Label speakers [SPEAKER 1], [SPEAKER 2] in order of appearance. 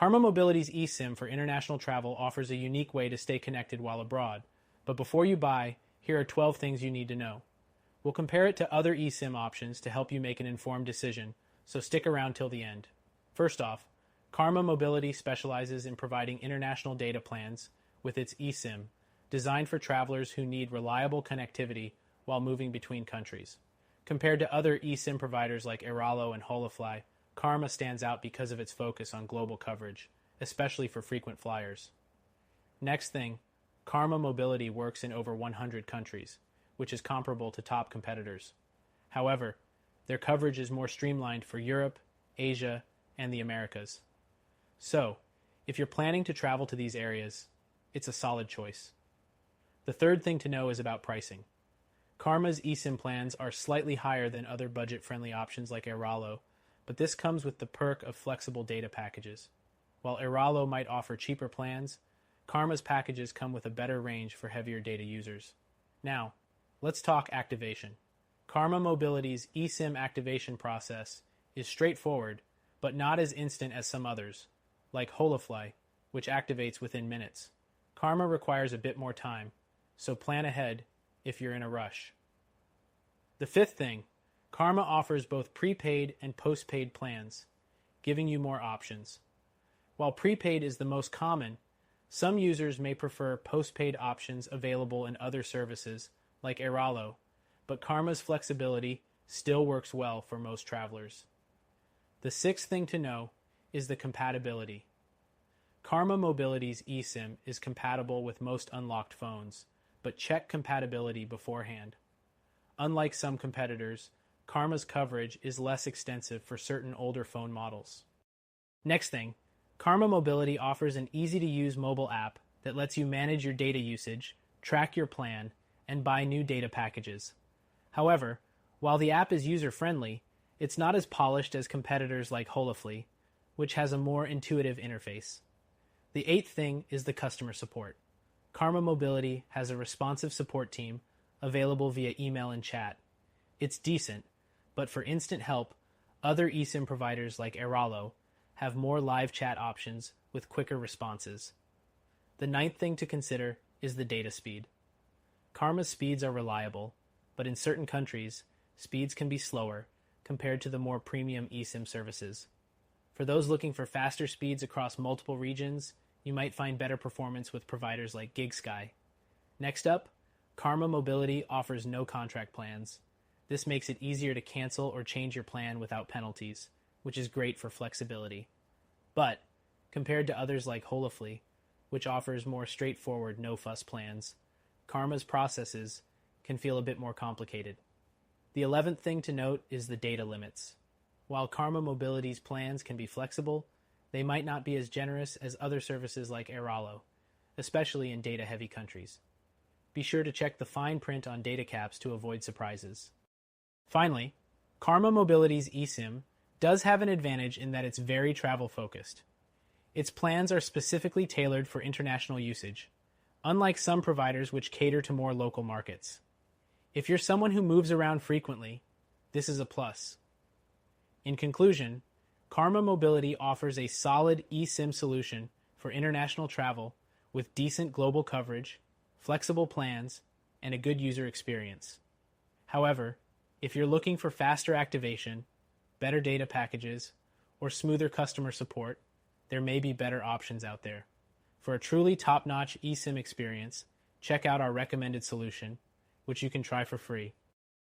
[SPEAKER 1] Karma Mobility's eSIM for international travel offers a unique way to stay connected while abroad. But before you buy, here are 12 things you need to know. We'll compare it to other eSIM options to help you make an informed decision, so stick around till the end. First off, Karma Mobility specializes in providing international data plans with its eSIM, designed for travelers who need reliable connectivity while moving between countries. Compared to other eSIM providers like Airalo and Holafly, Karma stands out because of its focus on global coverage, especially for frequent flyers. Next thing, Karma Mobility works in over 100 countries, which is comparable to top competitors. However, their coverage is more streamlined for Europe, Asia, and the Americas. So, if you're planning to travel to these areas, it's a solid choice. The third thing to know is about pricing. Karma's eSIM plans are slightly higher than other budget-friendly options like Airalo, but this comes with the perk of flexible data packages. While Airalo might offer cheaper plans, Karma's packages come with a better range for heavier data users. Now, let's talk activation. Karma Mobility's eSIM activation process is straightforward, but not as instant as some others, like Holafly, which activates within minutes. Karma requires a bit more time, so plan ahead if you're in a rush. The fifth thing, Karma offers both prepaid and postpaid plans, giving you more options. While prepaid is the most common, some users may prefer postpaid options available in other services like Airalo, but Karma's flexibility still works well for most travelers. The sixth thing to know is the compatibility. Karma Mobility's eSIM is compatible with most unlocked phones, but check compatibility beforehand. Unlike some competitors, Karma's coverage is less extensive for certain older phone models. Next thing, Karma Mobility offers an easy-to-use mobile app that lets you manage your data usage, track your plan, and buy new data packages. However, while the app is user-friendly, it's not as polished as competitors like Holafly, which has a more intuitive interface. The eighth thing is the customer support. Karma Mobility has a responsive support team available via email and chat. It's decent, but for instant help, other eSIM providers like Airalo have more live chat options with quicker responses. The ninth thing to consider is the data speed. Karma's speeds are reliable, but in certain countries, speeds can be slower compared to the more premium eSIM services. For those looking for faster speeds across multiple regions, you might find better performance with providers like GigSky. Next up, Karma Mobility offers no contract plans. This makes it easier to cancel or change your plan without penalties, which is great for flexibility. But, compared to others like Holafly, which offers more straightforward no-fuss plans, Karma's processes can feel a bit more complicated. The 11th thing to note is the data limits. While Karma Mobility's plans can be flexible, they might not be as generous as other services like Airalo, especially in data-heavy countries. Be sure to check the fine print on data caps to avoid surprises. Finally, Karma Mobility's eSIM does have an advantage in that it's very travel-focused. Its plans are specifically tailored for international usage, unlike some providers which cater to more local markets. If you're someone who moves around frequently, this is a plus. In conclusion, Karma Mobility offers a solid eSIM solution for international travel with decent global coverage, flexible plans, and a good user experience. However, if you're looking for faster activation, better data packages, or smoother customer support, there may be better options out there. For a truly top-notch eSIM experience, check out our recommended solution, which you can try for free.